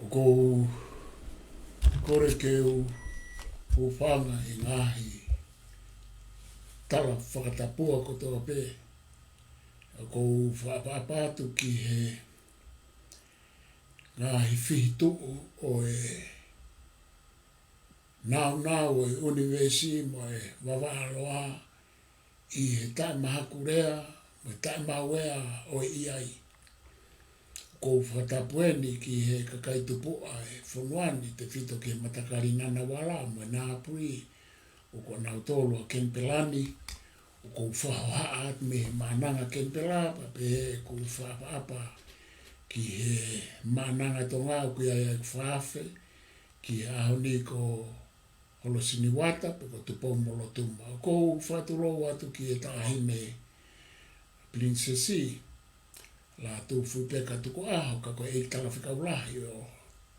ko kore ke o whanga i ngahi tala whakatapua ko tō pē. Ko whaapātu ki he ngahi whitu o e nau e universi mo e wawaloa i he tae mahakurea mo e tae mawea o e iai. Ko whatapueni ki he kakaitupua e whonuani te whito ki he matakari nana wala mo e nāpui o ko nau tōlu a Kempelani o ko whahoha at me he mananga Kempela pa pe he ko whaapa ki he mananga tongau ki ai whaafe ki ahoni ko holo siniwata pe ko tupo molotuma. O ko whaturo atu ki e tahine Princesi la tu fupeka tuko aho ka ko e tala whikaulahi o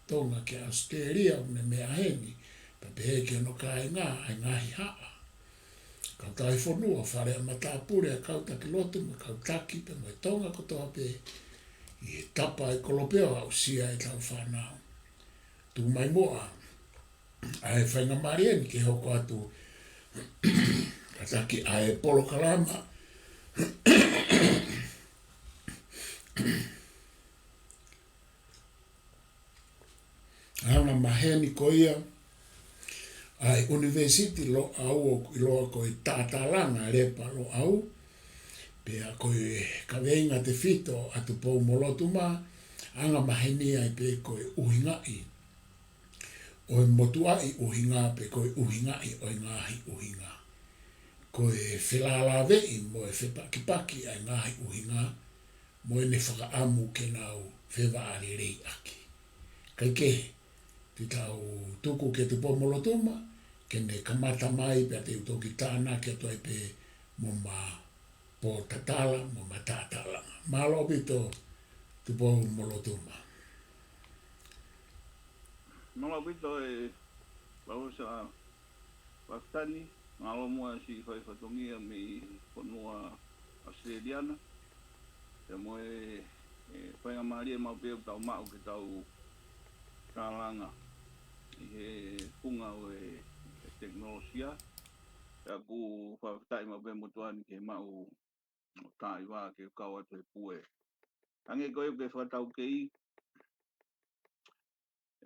tonga ki Australia ne mea heni pa pe he ki no ka ai ngahi haa. Kau tai whanua whare a matapure a kau taki lotu me kau taki pe mai tonga ko toa pe i he tapa e kolopeo au sia e tau whanau. Tu mai moa a e whainga marieni ke hoko atu ka taki a e polo kalama hana maheni ko ia ai university lo au i loa ko i tātālanga repa lo au pe a ko i kaweinga te whito atu pou molotuma anga maheni ai pe ko i uhingai o i motuai uhinga pe ko i uhingai o i ngahi uhinga ko e whelala vei mo e whepakipaki ai ngahi uhinga mo e ne whakaamu ke nau whewa rei aki kai ke te tau tuku ke te pomolotuma ke ne kamata mai pe te utoki tāna ke toi pe mo ma po tatala mo ma tātala. Malo pito te pomolotuma. Malo pito e pausa Pakistani malo mua si fai fatongia me ponua Australiana te mo e whainga maria mau peo tau mau ke tau kālanga i he punga o e teknolosia e aku whawhitai mau pe motuani ke mau o tāi wā ke kau atu he pue. Ange koe ke whatau ke i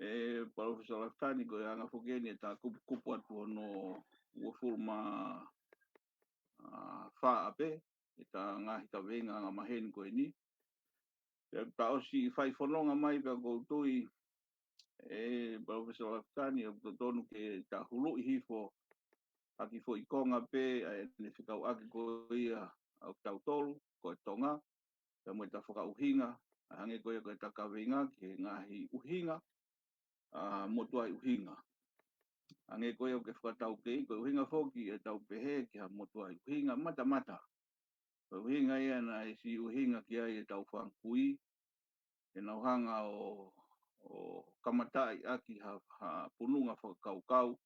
e Professor Laftani koe anga whukeni e tā kupu atu no uafuru ma wha ape e tā ngahi ka venga anga maheni koe ni. E tā osi whai whanonga mai pia koutui e Professor Laftani o tonu ke tā hulu i hifo aki fo i konga pe e ne whikau aki ko ia au tau tolu ko e tonga pe mo ta whaka uhinga a hange koe koe ta kawenga ke ngahi uhinga a motuai uhinga hange koe o ke whakatau ke i koe uhinga whoki e tau pehe ki ha motuai uhinga mata koe uhinga ia na e si uhinga ki ai e tau whankui e nauhanga o kamatai aki ha pununga whakakau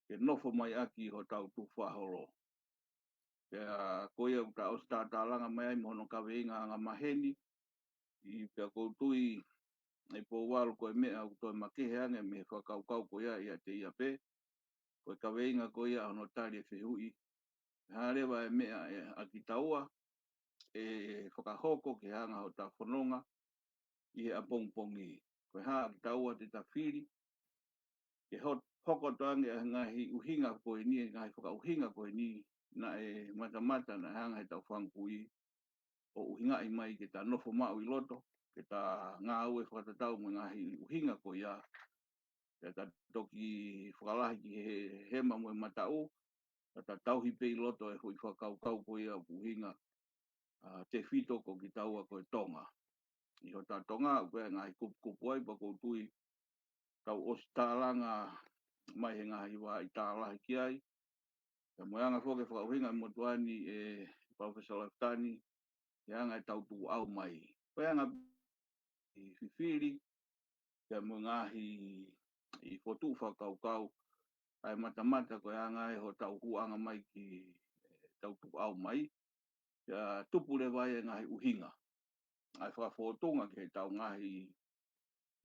ke nofo mai aki ho tau tu whahoro. Pea koe au ta os tātālanga mai ai mohono ka veinga anga maheni i pea koutui e po walu koe mea au toi makehe ange me whakaukau koe ia te ia pe koe ka veinga koe ia hono tari e whihui harewa e mea e aki taua e whakahoko ke hanga ho ta whanonga i he apongpongi koe haa aki taua te ta whiri ke hoko toange ngahi uhinga koe ni ngahi whaka uhinga koe ni na e mata na hanga he tau whankui o uhinga i mai ke ta nofo mau i loto ke ta ngā ue whakatatau mo ngahi uhinga ko ia ke ta toki whakalahi ki he hema mo e matau ta tauhi pe i loto e hui whakaukau ko ia uhinga te whito ko ki taua ko e tonga i ho ta tonga koe ngahi kupu ai pa koutui tau ostalanga mai he ngahi wā i tālahi ki ai ka moanga whoke whakauhinga motuani e Professor Laftani ke anga e tau tu au mai. Koe anga i whiwhiri ke mo ngahi i whotu whakaukau ai mata koe anga e ho tau huanga mai ki tau tu au mai ke tupu le vai e ngahi uhinga. Ai whakawhotunga ke tau ngahi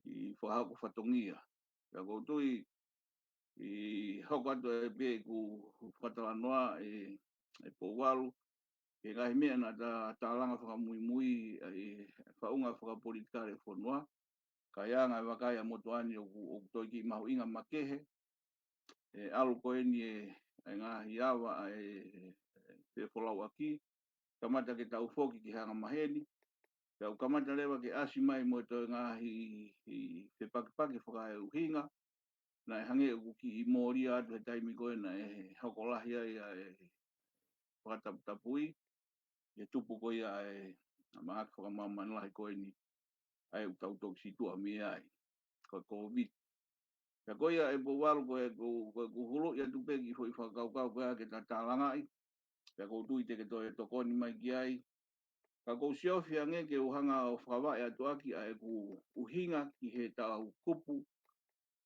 i whahau ko whatongia. Ka koutou i hoko atu e pe ku whatalanoa e Poualu, ke ngahi mea na tālanga whakamui e whaunga whakapolitikare whanua, ka ianga e wakai a motuani o toi ki mahu inga makehe, e alu koe ni e ngahi awa e te wholau aki, kamata ke tau whoki ki hanga maheni, ka kamata lewa ke asi mai mo toi ngahi i te pakipaki whakahe uhinga, na e hange uku ki i mōri atu he taimi koe na e hokolahi ai e whakataputapui, e tupu koe ia e mahaki whakamamanilahi koe ni ai utau toki situa mi ai, koe COVID. Ka koe ia e Poualu koe ku hulu ia tupeki hoi whakaukau koe ke ta tālangai, ka kou tui te ke toi e tokoni mai ki ai, ka kou siofi ange ke uhanga o whakawai atu aki a e ku uhinga ki he tau kupu,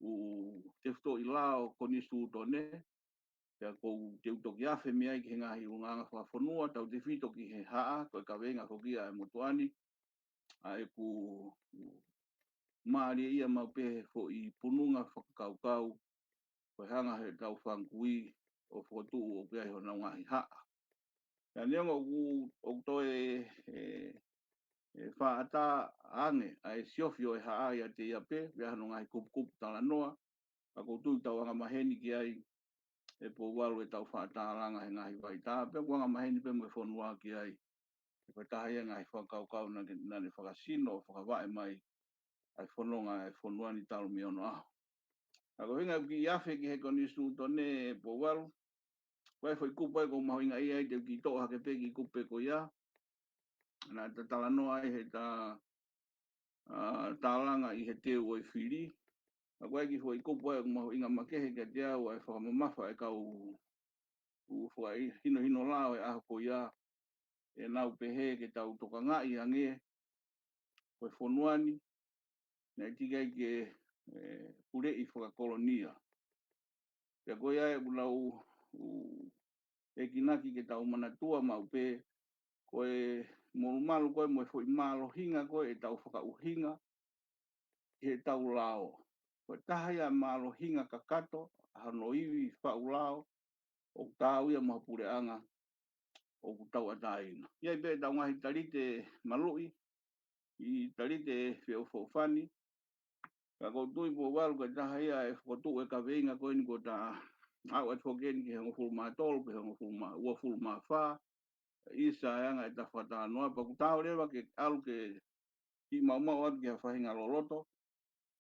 u te fto i lao konisu tone, ka kou te utoki afe mi ai ki he ngahi unganga whawhanua, tau te fito ki he haa, koe ka venga hokia e motuani, a e ku maari ia maupehe fo i pununga whakakaukau, koe hanga he tau whankui o whakotu o pia ho na ngahi haa. Ka neonga o toi whaata ange, a e siofi o e haa ia te ia pe, pia hano ngahi kupu tala noa, a koutu tau anga maheni ki ai, e Poualu e tau whaatālanga he ngahi vai tā, pe kuanga maheni pe mo e whanua ki ai, e whataha ia ngahi whakaukau na ne whakasino o whakawae mai, ai whanonga e whanua ni talo mi ono aho. Ako hinga ki iafe ki he konisu tone e Poualu, koe foi kupa e ko mahoinga ia i te ki toa hake pe ki kupe ko ia, na te talanoa ai he ta tālanga i he teo o i whiri, a koe ki foi kupa e ko mahoinga makehe ke te au e whakamamafa e kau u whai hino lao e aho ko ia, e nau pehe ke tau toka ngai ange, koe whanuani, na i tikai ke pure i whakakolonia. Pea koe ai ulau e kinaki ke tau manatua mau pe, koe morumalu koe mo e fwoi malo hinga koe e tau whakauhinga, he tau lao. Koe tahaya malo hinga kakato, hano iwi whau lao, o tau ia mahapure anga, o kutau ataina. Iai pe tau ngahi tarite malui, i tarite whio whofani, ka koutui Poualu koe tahaya e whakotu e ka veinga koe ni ko ta au at whokeni ki hengo fulma tolu, ki hengo ua fulma wha, isa anga e ta whata noa, pa kutau rewa ke alu ke ki mau atu ki ha whahinga loloto,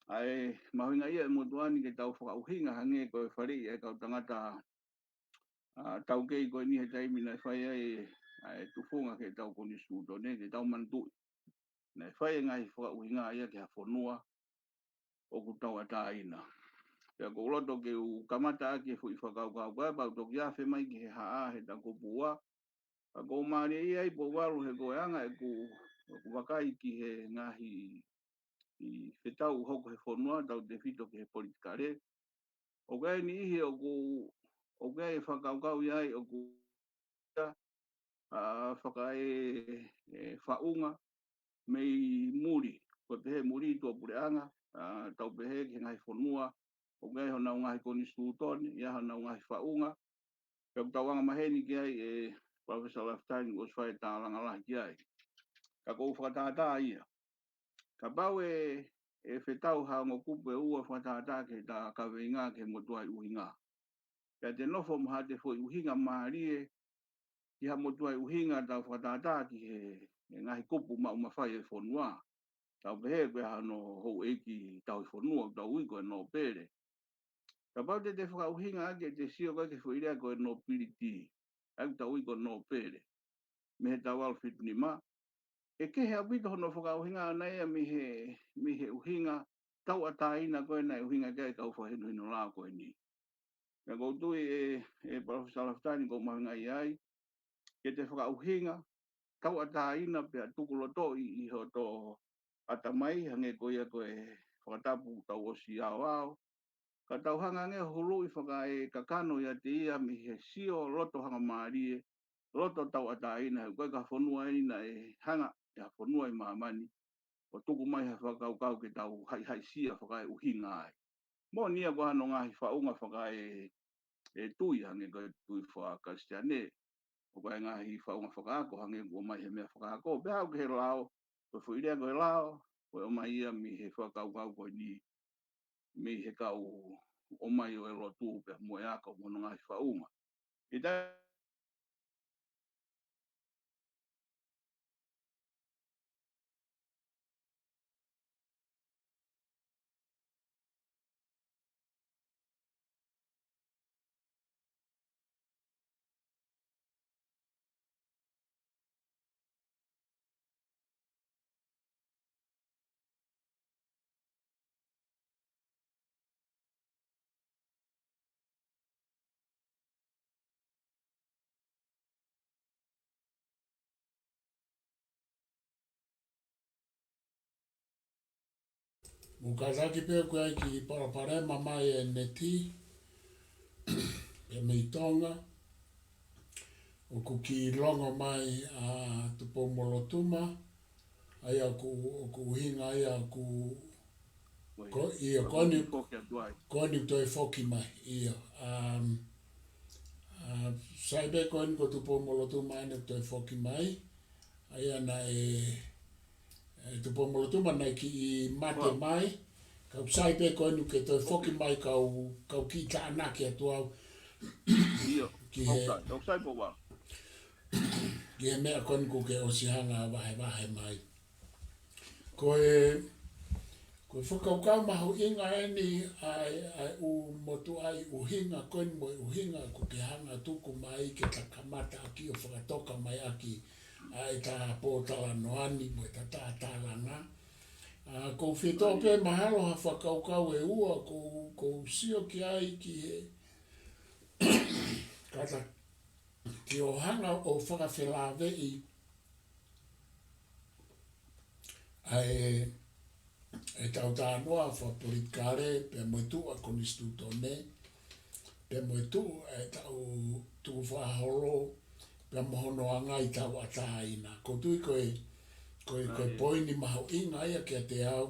ai mahuinga ia e motuani ke tau whakauhinga hange koe whari e kau tangata tau kei koe ni he taimi na whai ai tufunga ke tau koni suto ne ke tau mantui. Na whai ngai whakauhinga ia ke ha whanua o kutau ataina. Pea ko loto ke u kamata ake fu i whakaukau koe, pau toki awhi mai ki he haa he tako pua. Pa ko maari ia i Poualu he koe anga e ku wakai ki he ngahi i whetau hoko he whanua, tau te whito ki he politikare. O kai ni ihi o kai e whakaukau iai o ku whakai whaunga mei muri. Koe pehe muri i tua pureanga, tau pehe ki ngahi whanua, o kai hona ngahi koni stūtoni, ia hona ngahi whaunga. Pea kutawanga maheni ki ai e Professor Lafitani o swai tālanga lahi ki ai. Ka kou whakatata ia. Ka pau e whetau haongo kupu e ua whakatata ke ta kaweinga ke motuai uhinga. Pea te nofo maha te fwoi uhinga maarie, ki ha motuai uhinga ta whakatata ki he ngahi kupu ma umawhai e whanua. Tau pehe koe hano hou eiki tau i whanua, tau uiko e no pere. Ka pau te whakauhinga ake te sio koe ke whairea koe no piriti. Au tau uiko no pere. Me he tau alfit ni ma. E ke he apito hono whakauhinga nei a mi he uhinga tau ataina koe nei uhinga kai kau whahinu hino lao koe ni. Ka koutui Professor Lafitani ko mahinga iai, ke te whakauhinga tau ataina pia tukuloto i hoto atamai hange koe koe whakatapu tau o si ao. Ka tau hanga nge hulu i whakai kakano ia te ia mi he sio loto hanga maarie, loto tau ataina, koe ka whanua ina e hanga ia whanua i mahamani. o tuku mai ha whakau ke tau hai sia whakai uhinga ai. Mo nia ko hano ngahi whaunga whakai tui hange ko tui whakasiane. O kai ngahi whaunga whakaako hange ko mai he mea whakaako. Pea au ke he lao, ko whuirea ko he lao, ko o mai ia mi he whakau ko ni mi he kau o mai o e roa tū pea mo e ako mo ngahi whaunga. I tai Mukazaki pia kwa ki paraparema mai e neti, e meitonga, o kuki longa mai a tupo molotuma, ai ku hinga ai ku ko ia koni toi foki mai ia saibe koni ko tupo molotuma ne toi foki mai, ai ana tupo molotuma na ki mate mai, kau saibe koni ke toi foki mai kau ki ta anaki atu au ki he mea koni ko ke osihanga vahe mai. Koe whakaukau mahu inga eni ai u motu ai uhinga koni mo uhinga ko ke hanga tuku mai ke takamata aki o whakatoka mai aki ai ta pōtala noani mo ta tātalanga. Ko whito pe mahalo ha whakaukau e ua ko sio ki ai ki he kata ki o hanga o whakawhelawe i e tau tā noa wha politikare pe moitu a konistu tone pe moitu e tau tu whaholo pe mohono anga i tau ataina ko tui koe poini maho inga ia ke te au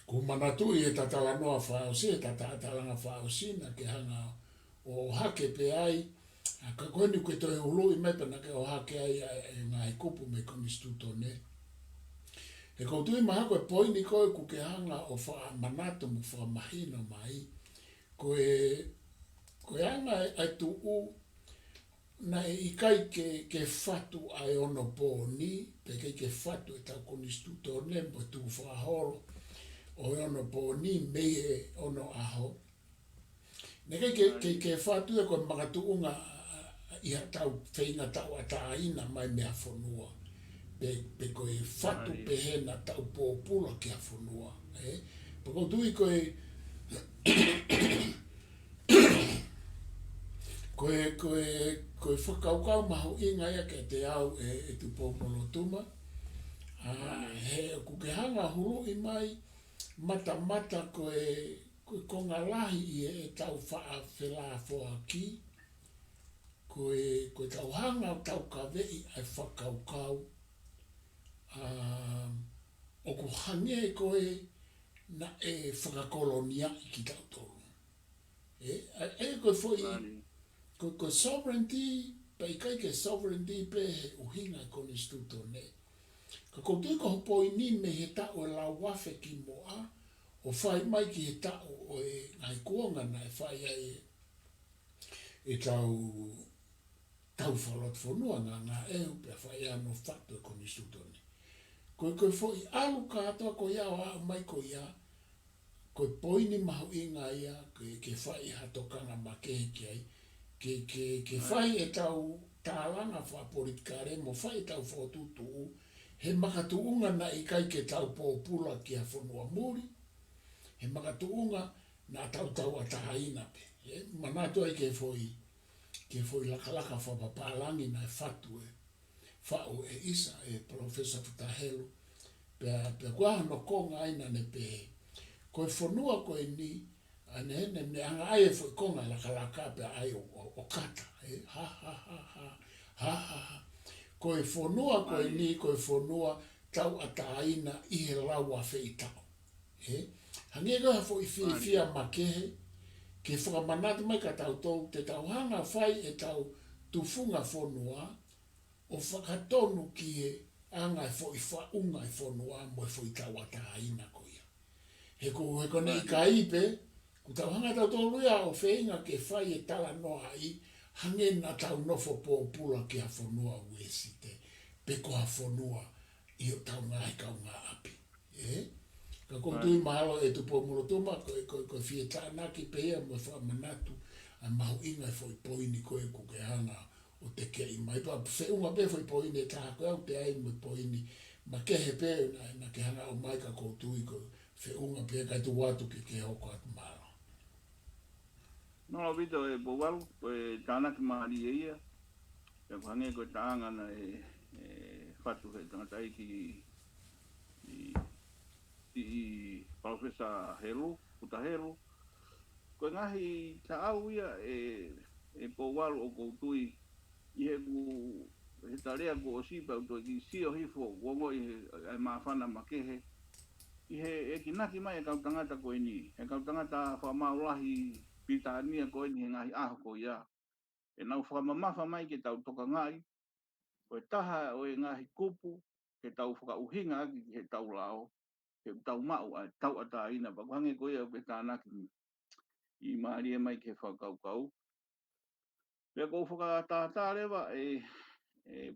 ko manatu i e tatala noa whaosi e tatalanga whaosina ke hanga o hake pe ai ka koeni koe toi ulu i mepe na ke o hake ai ngai kupu me konistu tone. E kou tui maha koe poini koe ku ke hanga o wha manatu mu wha mahino mai. Koe hanga ai tu u na e ikai ke whatu ai ono pōni, pe ke whatu e tau konistu tōne mo tu wha holo o ono pōni mehe ono aho. Neke ke whatu e koe makatu unga iha tau whainga tau ataina mai mea whanua. Pe koe whatu pe hena tau pōpula ki a whanua. Pako tui koe whakaukau mahu inga ia ke te au e tu pōmolotuma. He kuke hanga hulu i mai mata koe konga lahi i e tau wha whela whoa ki. Koe tau hanga tau ka vei ai whakaukau. O ku hange koe na e whakakolonia i ki tau tolu. Koe foi, koe sovereignty, pai kai ke sovereignty pe he uhinga konistu tone. Ka koutu ko hopo i ni me he tau e lau wafe ki moa, o whai mai ki he tau o e ngai kuonga na e whai ai e tau whalot whanua ngā ehu pe whai ano whatu e konistu tone. Koe foi alu katoa ko ia o au mai ko ia, koe poini mahu inga ia, ke whai hatokanga makehe ki ai, ke whai e tau tālanga wha politikare, mo whai e tau whotutu, he makatuunga na ikai ke tau pōpula ki a whanua muri, he makatuunga na tau atahaina pe. Manatu ai ke foi lakalaka wha papalangi na e whatu whao e isa e Professor Futahelo pe kua no konga aina ne pe koe whanua koe ni ane ne anga ai e foi konga lakalaka pe ai o kata ha koe whanua koe ni koe whanua tau ataina I he laua feitao. Hange ga fo I fia makehe, ke whakamanata mai ka tau tau, te tau hanga whai e tau tufunga whonua, o whakatonu ki e anga e fo I whaunga e whonua mo e fo I tau ataina ko ia. He ko nei ka ipe, ku tau hanga tau tau luia o whainga ke whai e tala noa I, hange na tau nofo pōpula ki a whonua uesi te, pe ko a whonua I o tau ngai kau ngā api. Ka koutui mahalo e tupo mulotuma, ko fie tānaki pe ia mo whamanatu, a mahu inga e foi poini koe ku ke hanga o te kei mai. Pa whiunga pe foi poini e taha koe au te ai mo poini, ma kehe pe na ke hanga o mai ka koutui ko whiunga pe kai tu watu ki ke hoko atu malo. No, vito e bowalu, e tānaki mahari e ia, e kuhange koe tāngana e whatu he tangatai I Professor Helu, Puta Helu, koe ngahi ta au ia e bowalu o koutui I he tarea ko o sipa o toi ki sio hifo wongo I he mawhana makehe I he e kinaki mai e kau tangata koe ni e kau tangata whamaulahi pitania koe ni he ngahi aho ko ia e nau whamamafa mai ke tau toka ngai o e taha o e ngahi kupu ke tau whakauhinga aki ki he tau lao ke tau mau a tau ata ina pakuhange koe au pe tānaki I maaria mai ke whakaukau Pea kou whakatata rewa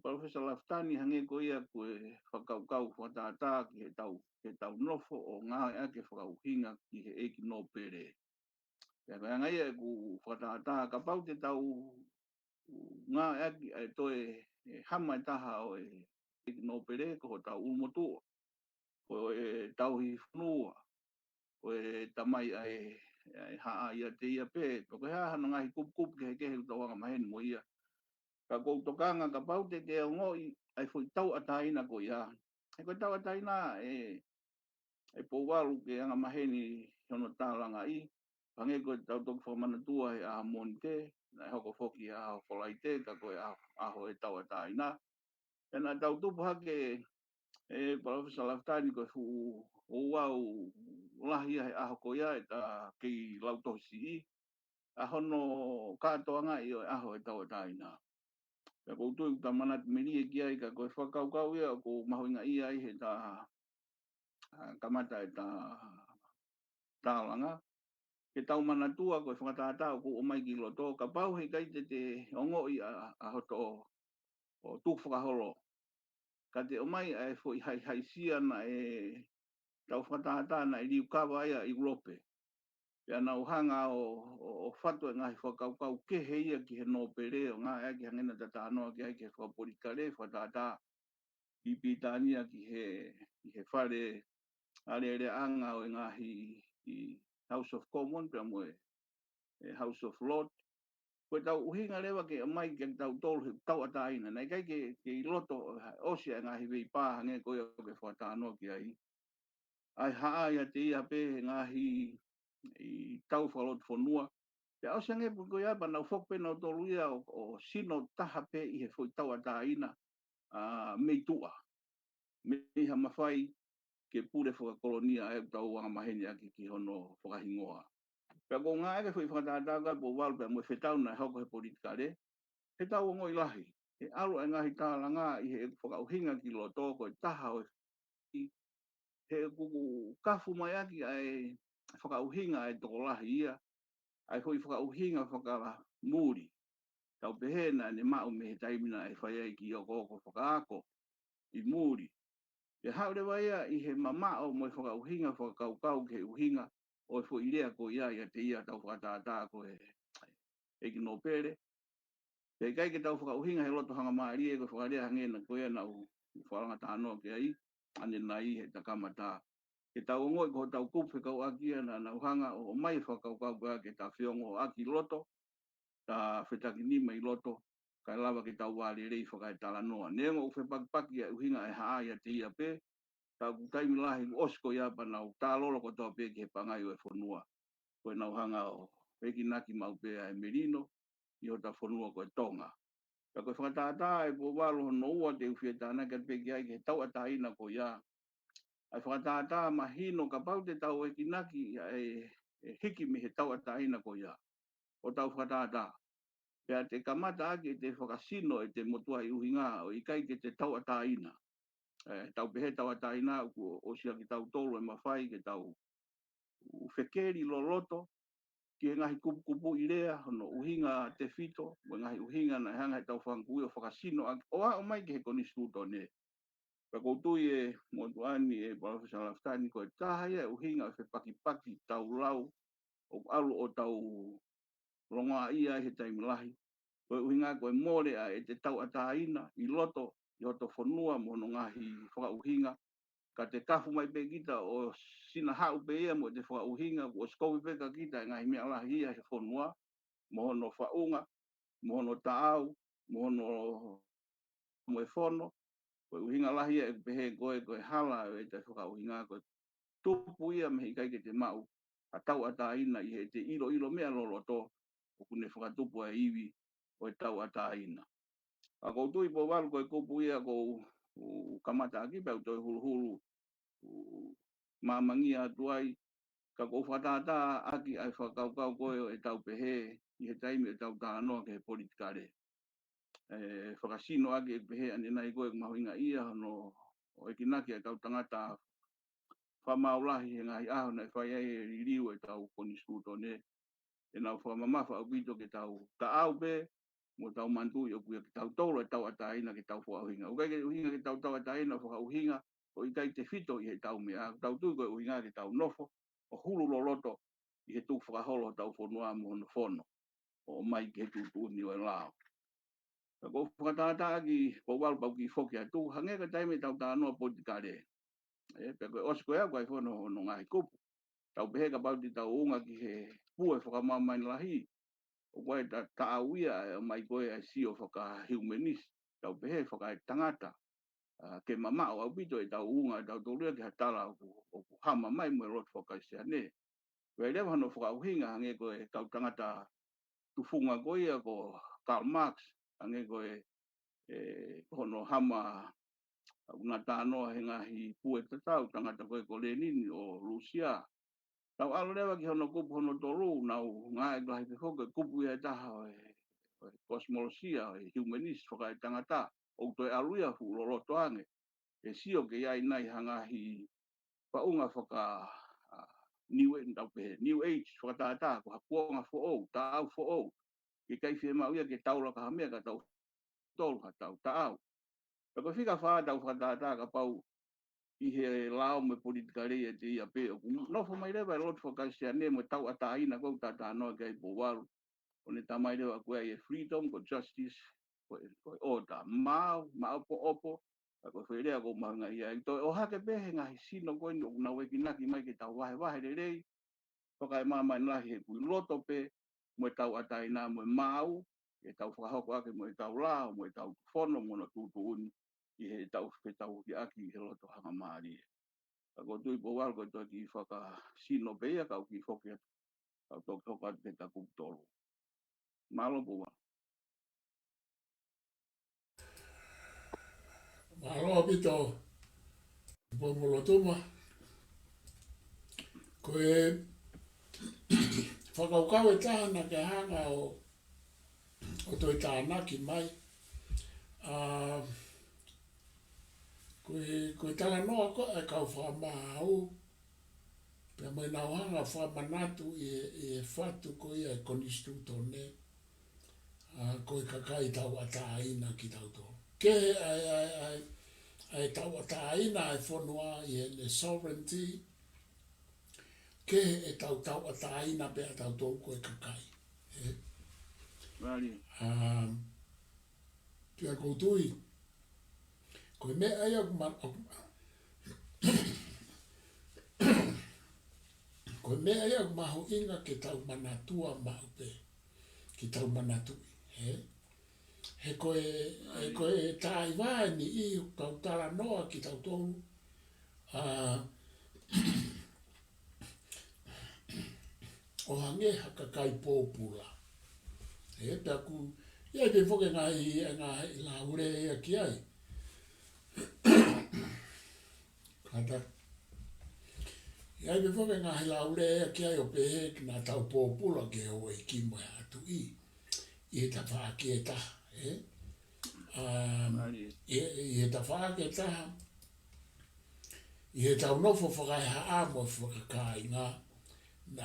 Professor Laftani hange ko ia ko whakaukau whatata ki he tau nofo o ngā ea ke whakauhinga ki he eki no pere. Pea kai ngai e ku whatata ka pau te tau ngā ea ki e toe hama e taha o eki no pere ko ho tau umotua. Ko e tau hi whanua. Ko e tamai ai haa ia te ia pe. Ko he hana ngahi kup ke he kehe utawanga maheni mo ia. Ka kou tokanga ka pau te o ngoi ai foi tau ataina ko ia. E koe tau ataina e pouwalu ke anga maheni hono tālanga I. Pange koe tau toku whamanatua he aha monite, na hoko foki aha wholaite, ka koe aho e tau ataina. E nā tau tupu hake Professor Laftani koe fu wau lahi he aho ko ia e ta kei lautosi I. A hono kātoanga I o aho e tau ataina. Ka koutou ta manat meri e kia I ka koe whakaukau ia ko mahoinga ia I he ta kamata e ta tālanga. Ke tau manatua koe whakatata ko o mai ki loto ka pau he kai te ongo I a hoto o tuk whakaholo. Ka te o mai e fo I hai sia na tau whakatata na I riu kawa ia I Urope. Pea na uhanga o whatu e ngahi whakaukau ke he ia ki he no pere o ngā ea ki hangena tata anoa ki hai ke whaporikare whatata I pitania ki he whare are anga o ngahi I House of Commons pia mo House of Lords. Koe tau uhinga rewa ke mai ke tau tolu he tau ataina. Nei kai ke I loto osia ngahi vei pā hange koe o ke whatanoa ki ai. Ai haa ia te ia pe ngahi I tau whalot whanua. Pe au sange pu koe apa nau whokpe nau tolu ia o sino taha pe I he fwoi tau ataina mei tua. Mei ha mawhai ke pure whakakolonia e tau wanga maheni aki ki hono whakahingoa. Pea ko ngā eke whi whakatātaka po walu pea mo whetau na hoko he politika re. He tau o ngoi lahi. He alu e ngahi tālanga I he whakauhinga ki lo tōko e taha o he kuku kafu mai aki ai whakauhinga e toko lahi ia. Ai hui whakauhinga whakala muri. Tau pehena ne mau me he taimina e whai ai ki o koko whakaako I muri. E haure vai ia I he mamao mo whakauhinga whakaukau ke uhinga o e fwoi ko ia ia te ia tau whakatata ko e ki no pere. Pe kai ke tau whakauhinga he loto hanga maari e ko whakarea hangena ko ia nau whalanga tānoa ke ai ane nai he takamata. Ke tau ngoi ko tau kupe kau akia na nau hanga o mai whakaukau ko ke ta whiongo aki loto ta whetaki nima I loto kai lava ke tau wale rei whakai tala noa. Nengo uwhe pakpaki e uhinga e haa ia te ia pe ta taimi lahi osko ia pa nau tālolo ko tō pe ke pangai o e whanua. Koe nau hanga o peki naki mau pe e merino I o ta whanua ko e tonga. Ka koe whakatata e po walo no ua te uwhia tāna ka peki ai ke tau ataina ko ia. Ai whakatata mahino ka pau te tau e kinaki e hiki me he tau ataina ko ia. O tau whakatata. Pea te kamata ake te whakasino e te motua i uhinga o i kai ke te tau ataina. Tau pehe tau ataina o sia ki tau tolo e mawhai ke tau whekeri loloto. Ki ngahi kupu i rea, hono uhinga te fito, mo ngahi uhinga na hanga e tau whangkui o whakasino, o a o mai ke he koni stuto ne. Ka koutui e motuani e Professor Laftani ko e tahai e uhinga e whepaki tau lau, o alu o tau rongoa ia he taimlahi. Ko e uhinga ko e more a e te tau ataina, i loto, i hoto whanua mo no ngahi whakauhinga, ka te kafu mai pe kita o sina hau pe ia mo te whakauhinga, o skowi pe ka kita ngahi mea lahi ia he whanua, mo no whaunga, mo no taau, mo no mo e whono, ko uhinga lahi e pehe koe hala e te whakauhinga koe tupu ia me hikai ke te mau, a tau ataina i he te ilo mea loloto, o kune whakatupu a iwi o e tau ataina. A koutu i po walu koe kupu ia ko kamata aki pau toi hulu mamangia atuai, ka kou whatata aki ai whakaukau koe e tau pehe, i he taimi e tau tānoa ke he politikare. Whakasino ake e pehe ane nai koe mahuinga ia no o e kinaki e tau tangata whamaulahi he ngai aho nei whai ai e ririu e tau koni skuto ne. E nau whamamafa au pito ke tau au pe, mo tau mantu i o kuia ke tau tolo e tau ataina ke tau whauhinga. Ukai ke uhinga ke tau ataina whauhinga, o ikai te fito i he tau mea. Tau tui koe uhinga ke tau nofo, o hulu loloto i he tuk whakaholo tau whanua mo no whono. O mai ke tutu ni o lao. Ka kou whakatata ki po walu pau ki whoki atu, hange ka taime tau tānoa politikare. Pe koe osko ea koe whono no ngai kupu. Tau pehe ka pau ti tau unga ki he pue whakamamain lahi. O koe ta taawia mai koe ai si o whaka humanist. Tau pehe whaka tangata. Ke mama o au pito e tau unga, tau tōrea ki hatala o hama mai mo e rot whaka isia ne. Koe rewa hano whaka uhinga hange koe tau tangata tufunga koe ia ko Karl Marx. Hange koe hono hama ngā tānoa he ngahi pue tatau tangata koe ko Lenin o Rusia. Tau alo rewa ki hono kupu hono tolu, nau ngā e glahi te whoke kupu ia taha o cosmologia, o humanist whakai tangata, o toi aluia hu loloto ange. E sio ke iai nai hangahi paunga whaka New Age whakatata, ko hapuonga fo tāu fo ke kai whia mauia ke taula ka hamea ka tau tolu ha tau tāu. Ka koe whika whaa tau whakatata ka pau i he lao me politikare e te ia pe. Nofo mai rewa e lotu whakaisia ne mo tau ataina kou tata noa kai po waru. O ne tamai rewa koe e freedom, ko justice, ko order. Mao po opo, ko wherea ko mahunga ia. O hake pehe ngahi sino koe ni o kuna weki naki mai ke tau wahe re rei. Whakai mama nahi he kui loto pe, mo tau ataina mo mau, e tau whakahoko ake mo tau lao, mo tau whono, mo na tutu uni. I he tau ki aki he loto hanga maari. Ako tui po wal ko toi ki whaka sino pea kau ki whoki atu. Kau tōk hoka te taku tolu. Malo po wal. Malo pito po molotuma. Ko e whakaukau e tahana ke hanga o toi tānaki mai. Koe tala noa ko e kau whamau, pia mai nau hanga whamanatu i e whatu ko ia e konistuto ne, koe kakai tau ataina ki tau tō. Ke ai tau ataina e whanua i e le sovereignty, ke e tau ataina pe a tau tō koe kakai. Rari. Pia koutui, koe me ai au koe me ai au mahu inga ke tau manatua mahu pe, ki tau manatui. He koe tai vai ni i tau tala noa ki tau tonu. O hange haka kai pōpula. Pia ku Ia te foke ngā la ure ia ki ai. Kata. Ia te foke ngā la ure ia ki ai o pehe ki nā tau pōpula ke o e ki moe atu i. I ta wha ki e taha. I ta wha ki e taha. I he tau nofo whakai haa mo whakakai ngā. Na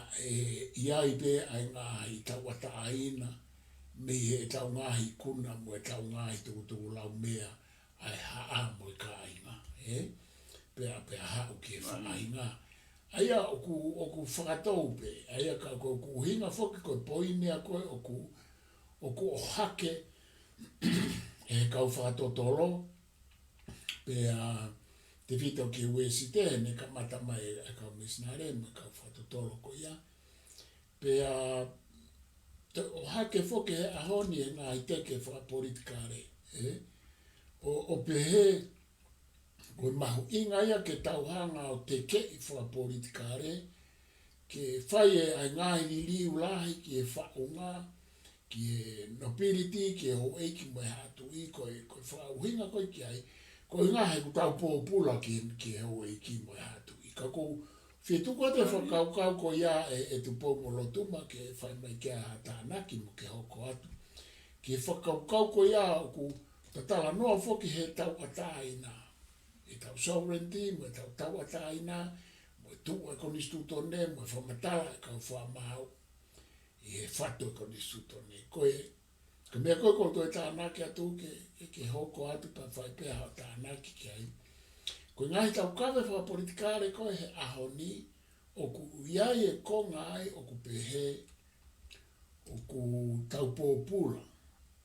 ia i pe ai ngā i tau ata aina. Me he tau ngahi kuna mo e tau ngahi tukutuku lau mea ai haa mo e ka inga. Pea hau ki e whaainga. Aia oku whakatou pe, aia ka oku hinga whoki koe poinea koe, oku o hake e kau whakatotolo. Pea te whito ki uesite ne ka mata mai e kau misnare me kau whakatotolo ko ia. Pea o hake foke a honi e ngā i teke whakapolitikare. O pehe, koe mahu inga ia ke tauhanga o te kei whakapolitikare, ke whai e ai ngāhi li liu lahi ki e whaunga, ki e nobility, ki e ho eiki moe hatu i, koe whauhinga koe ki ai, koe ngāhi ku tau pōpula ki e ho eiki moe hatu i. Ka kou Whetuko te whakaukau ko ia e tu pōmolotuma ke whai mai kia tānaki mo ke hoko atu. Ke whakaukau ko ia o ku tatala noa whoki he tau ataina. E tau sovereignty, mo e tau ataina, mo e tuu e konistutone, mo e whamatala e kau whamau. I he whatu e konistutone. Koe, ka mea koe koto e tānaki atu ke hoko atu pa whai pēha o tānaki ki ai. Ko ngai tau kawe wha politikare koe he ahoni o ku iai e konga ai o ku pehe o ku tau pōpula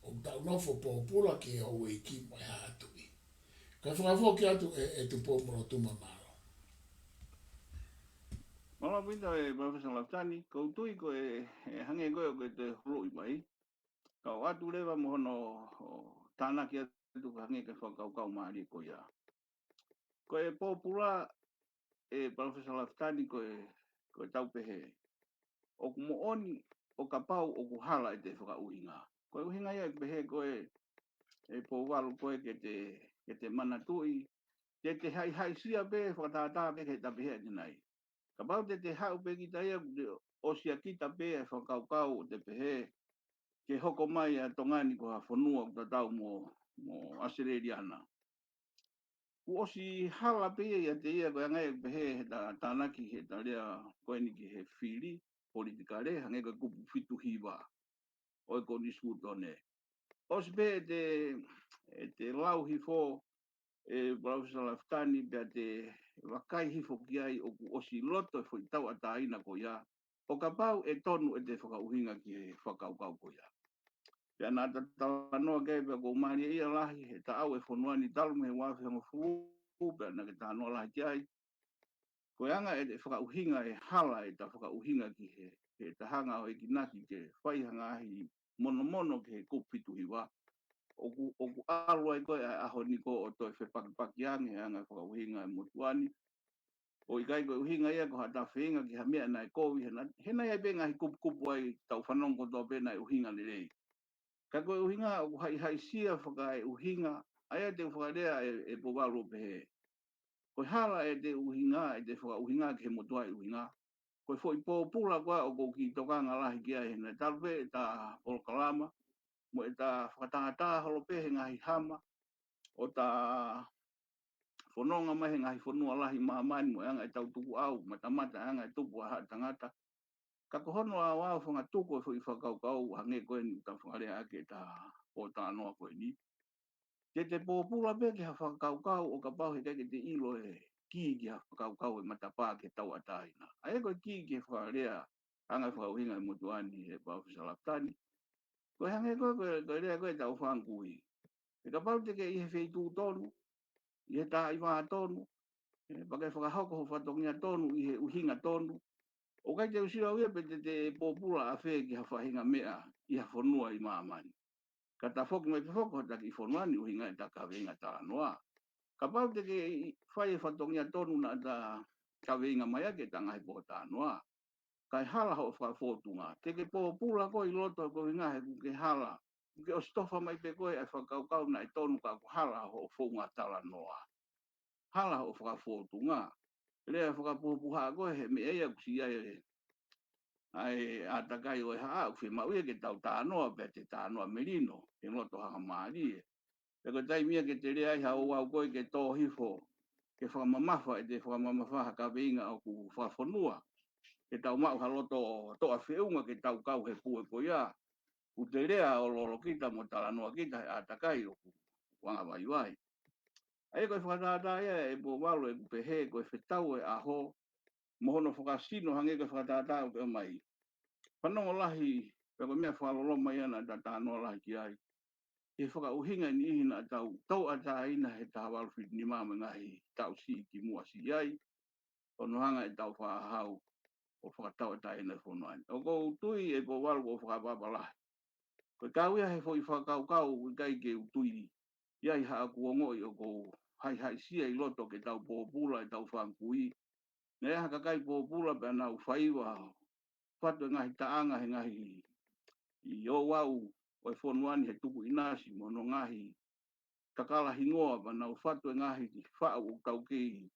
o tau nofo pōpula ki e au e ki mai hatu i. Ka whakafo ki atu e tu pōmoro tuma maro. Mala pinta e Professor Laftani, koutui ko e hange koe o koe te hrui mai. Ka o atu lewa mohono tānaki atu ka hange ka whakaukau maari ko ia. Ko e pōpula e Professor Laftani ko e taupehe. O ku mooni o ka pau o ku hala e te whakauhinga. Ko e uhinga ia e pehe ko e pōwalu koe ke te manatui. Te hai sia pe whakatātā pe ke tapehe ati nei. Ka pau te hau pe ki taia o sia kita pe e whakaukau o te pehe. Ke hoko mai a tongani ko ha whanua o tatau mo Australiana. Uosi hala pe ia te ia koe ngai pehe he tānaki he ta rea koe ni ki he whiri politikare hange koe kupu whitu hiwa o e koni skutone. Osi pe te lau hifo e Professor Laftani pe te wakai hifo ki ai o ku osi loto e fwoi tau ata aina ko ia. O ka pau e tonu e te whakauhinga ki he whakaukau ko ia. Pea nā tatawa noa kei pia kou maria ia lahi he ta au e whonuani talu me wafi hango fuu pia na ke tā noa lahi ki ai. Koe anga e te whakauhinga e hala e ta whakauhinga ki he tahanga o e kinaki ke whaihanga ahi mono ke he kupitu hiwa. O ku alua i koe a aho niko o toi whepakipaki ange anga whakauhinga e motuani. O i kai koe uhinga ia ko hata whenga ki ha mea na e kovi hena ia benga hi kupu ai tau whanongo tō pēna e uhinga le rei. Ka koe uhinga o hai sia whaka e uhinga, aia te whakarea e powaru pehe. Koe hala e te uhinga, e te whaka uhinga ke motua e uhinga. Koe fo i pōpula koa o kou ki tokanga lahi kia he na talpe e ta polokalama, mo e ta whakatangata holo pehe ngahi hama, o ta whanonga mahe ngahi whanua lahi mahamani mo e anga e tau tuku au, matamata e anga e tupu a haa tangata. Ka kohono a wao whanga tuku e fo i whakaukau hange koe ni ta whakarea ake ta o tā noa koe ni. Te pōpula pe ki ha whakaukau o ka pau he kake te ilo e ki ki ha whakaukau e matapā ke tau ataina. Ae koe ki ki he whakarea anga whakauhinga e motuani e Professor Laftani. Koe hange koe rea koe tau whangkui. E ka pau te ke i he wheitu tonu, i he tā iwa tonu, pake whakahoko ho whatongia tonu i he uhinga tonu. O kai te usiwa uia pe te pōpula a whee ki ha whahinga mea i ha whanua i maamani. Ka ta whoki mai te whoko ta ki whanuani uhinga e ta kawenga tā noa. Ka pau te ke whai e whatongia tonu na ta kawenga mai ake ta ngai po tā noa. Kai hala ho whakawhotunga. Te ke pōpula ko i loto ko hinga he ke hala ke o stofa mai pe koe ai whakaukau na i tonu ka hala ho whunga tala noa. Hala ho whakafotunga. Lea whakapupuha koe he me eia kusi ai a takai o ha u ma uia ke tau tānoa pe te tānoa merino e loto hanga maari e ko tai mia ke te rea ha o au koe ke tō hifo ke whamamafa e te whamamafa ka veinga o ku whafonua ke tau mau ha loto toa whiunga ke tau kau he pue ko ia u te rea o lolo kita mo talanoa kita a takai o ku wanga vai vai ai ko whakatata ia e po walo e kupehe ko e whetau e aho mohono whakasino hange ko whakatata o ke mai Panongo lahi, peko mea whalolo mai ana ta tānoa lahi ki ai. E whakauhinga ni ihi na tau, tau a tā ina he tā walwhit ni māma ngahi tau si ki mua si ai. Ono hanga e tau whahau o whakatau a tā ina whono ai. O kou tui e kou walu o whakapapa lahi. Ko kāwia he fo i whakaukau i kai ke utui. Iai haa kuongo i o kou hai hai sia i loto ke tau pōpula e tau whankui. Nea haka kai pōpula pe anau whaiwa Whatu ngahi taanga he ngahi i o wau o e whonuani he tuku inasi mo no ngahi kakala hingoa pa nau whatu ngahi ki whau o tau ki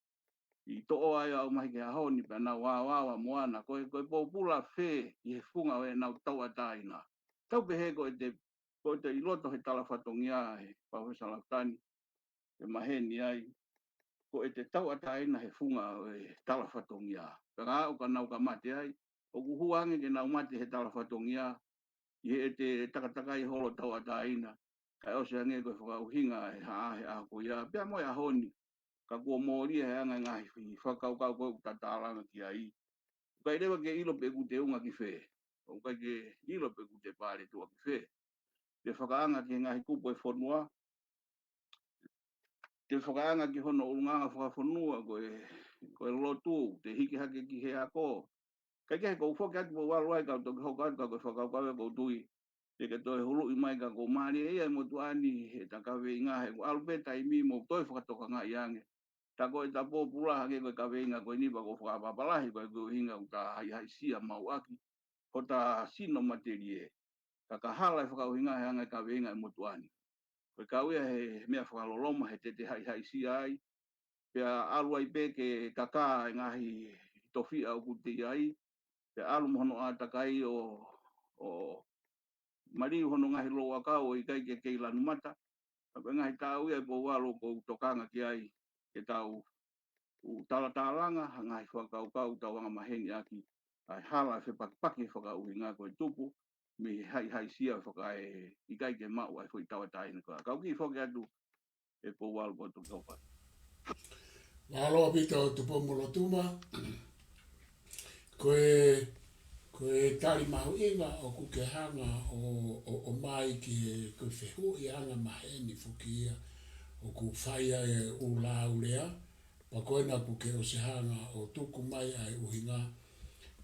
i to o ai au mahi ke ahoni pa nau wawa moana koe pōpula whē i he whunga o e nau tau ataina. Tau pehe ko e te iloto he tala whatongia he Pawesa Lautani e maheni ai ko e te tau ataina he whunga o e tala whatongia. Ka o ka nau ka mate ai o kuhuange ke nau mate he tala whatongia i he te takataka i holo tau ataina. Kai o se ange koe whakauhinga e haa he ako ia. Pea moe ahoni ka kua mōria he anga ngahi whi whakaukau koe tatālanga ki ai. Kai rewa ke ilo pe ku te unga ki whē. O kai ke ilo pe ku te pāre tua ki whē. Te whakaanga ki ngahi kupo e whonua. Te whakaanga ki hono urunganga whakawhonua koe lotu. Te hiki hake ki he ako. Kai ke ko foki atu po walu ai ka toki hoka atu ka koe whakaukawe ko tui. Te ke toi hulu i mai ka ko maari e ai mo tuani he takawe i ngā he ko alubeta i mi mo toi whakatoka ngā iange. Ta koe ta pō pula hake koe kawe inga koe nipa ko whakapapalahi koe koe hinga u ta hai hai sia mau aki. Ko ta sino materie. Ka kahala e whakauhinga he anga kawe inga i mo tuani. Koe kawea he mea whakaloloma he te hai hai sia ai. Pea alu ai peke kaka e ngahi tofia o kuti ai. Te alu mohono a takai o mari hono ngahi loa kau i kai ke kei lanu mata. Ka ngahi tau ia po walo ko tokanga ki ai ke tau u tala-talanga ngahi whakaukau tau anga maheni aki. Ai hala e whepakipaki whakauhinga koe tupu me hai hai sia whakae i kai ke mau ai whoi tawa taina koa. Kau ki whoki atu e po walo ko tokopa. Mahalo pita o tupo molotuma. Koe tari mahu inga o kuke hanga o mai ki koe whehu i anga maheni fukia o ku whaia e u la ulea. Pa koe na kuke o se hanga o tuku mai ai uhinga.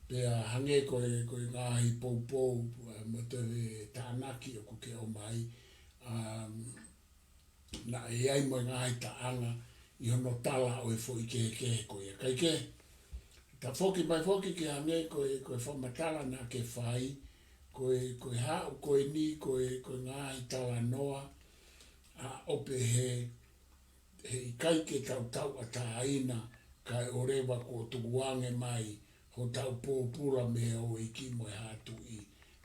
Pea hange koe ngahi pou mo te tānaki o kuke o mai. Na e ai mo ngahi taanga i hono tala o e fo i ke koe. Kai ke? Ta foki mai foki ke hange koe whamatala na ke whai, koe hau, koe ni, koe ngahi tala noa, a ope he kai ke tau a tāina, kai o rewa ko tukuange mai, ho tau pōpura me o i ki mo e hatu i.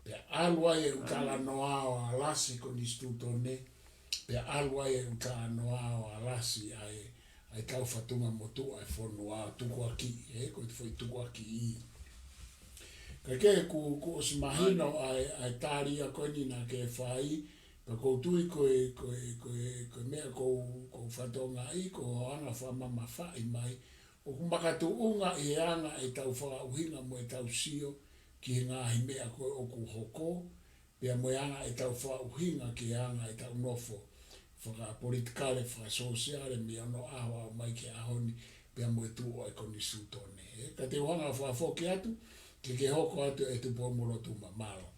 Pe alua e utala noa o alasi ko nistutone, pe alua e utala noa o alasi ai tau whatunga motua e whonua tukuaki, ko i whoi tukuaki i. Ka ke ku o si mahino ai tāria koe ni na ke whai, pa koutui koe mea ko whatonga i, ko anga whamama whai mai, o kumakatu unga i anga e tau whakauhinga mo e tau sio, ki ngahi mea koe o ku hoko, pia mo anga e tau whakauhinga ki anga e tau nofo, whaka politikale, whaka sosiale, mi ano aho au mai ke ahoni, pia mo e tu o e koni sutone. Ka te wanga whafoki atu, ke hoko atu e tu pomolo tu mamalo.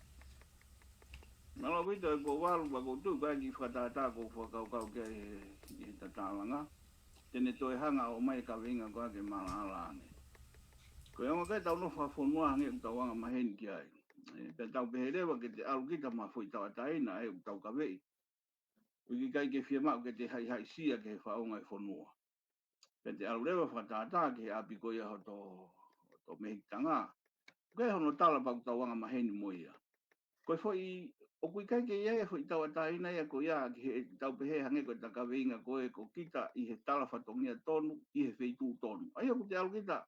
Malo vito e ko walu pa ko tu kai ki whakatata ko whakaukau ke i tatalanga. Tene toi hanga o mai ka winga ko ake malahalane. Ko e onga kai tau no whafonua hange tau anga maheni ki ai. Pe tau pe lewa ke te alu kita ma foi tau ataina e tau ka vei. Ui kai ke fia mau ke te hai sia ke whaonga e whanua. Pe te alu lewa whatata ke api ko ia ho to mehitanga. Ke hono tala pau tau anga maheni mo ia. Koe foi o kui kai ke ia foi tau ataina ia ko ia ke he tau pe he hange ko taka veinga koe ko kita i he tala whatongia tonu i he feitu tonu. Ai o te alu kita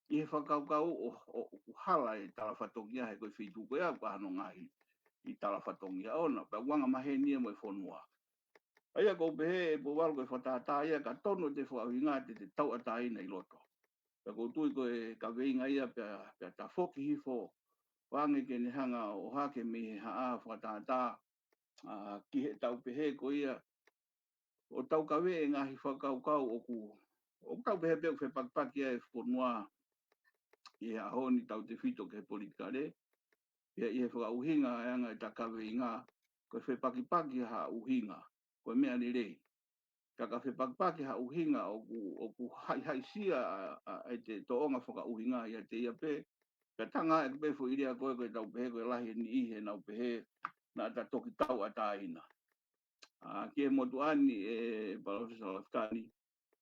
i he whakaukau o hala e tala whatongia he koe whitu koe au ka hano ngahi i tala whatongia ona, pa wanga mahe nia mo e whonua. Aia ko pehe e po waru koe whatata ia ka tono te whaawinga te tau atai nei loto. Pa ko tui koe ka veinga ia pe ta whoki hifo wange ke ne hanga o hake me he haa whatata ki he tau pehe ko ia o tau ka vei ngahi whakaukau o ku o tau pehe peo whepakpaki e whonua i he ahoni tau te whito ke politika re. Ia i he whakauhinga e anga i takawe i ngā, koe whepakipaki ha uhinga, koe mea ni rei. Taka whepakipaki ha uhinga o ku hai sia e te toonga whakauhinga ia te ia pe, ka tanga e pe fo iria koe koe tau pehe koe lahi ni ihe nau pehe na ta toki tau ataina. Ki e motu ani e Profesa Lafkani,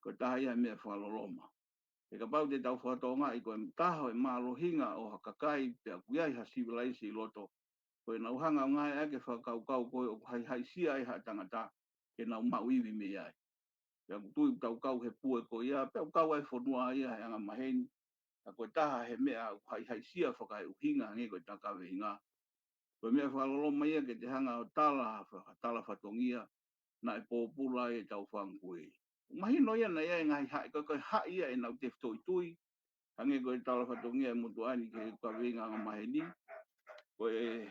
koe taha ia mea whaloloma. E ka pau te tau whatonga i koe taho e mālohinga o hakakai pe a kuiai ha civilise i loto. Koe nau hanga o ngai ake whakaukau koe o hai sia e ha tangata ke nau mauiwi me iai. Pea kutui tau kau he pue ko ia, pea kau ai whanua ia he anga maheni. A koe taha he mea hai sia whakai uhinga nge koe takawe i ngā. Koe mea whaloloma ia ke te hanga o tala whatongia na e pōpula e tau whangkui. Mahino ia na ia e ngai hai, koe hai ia e nau te tui. Hange koe tala whatongia e mutu ani ke kawenga anga maheni. Koe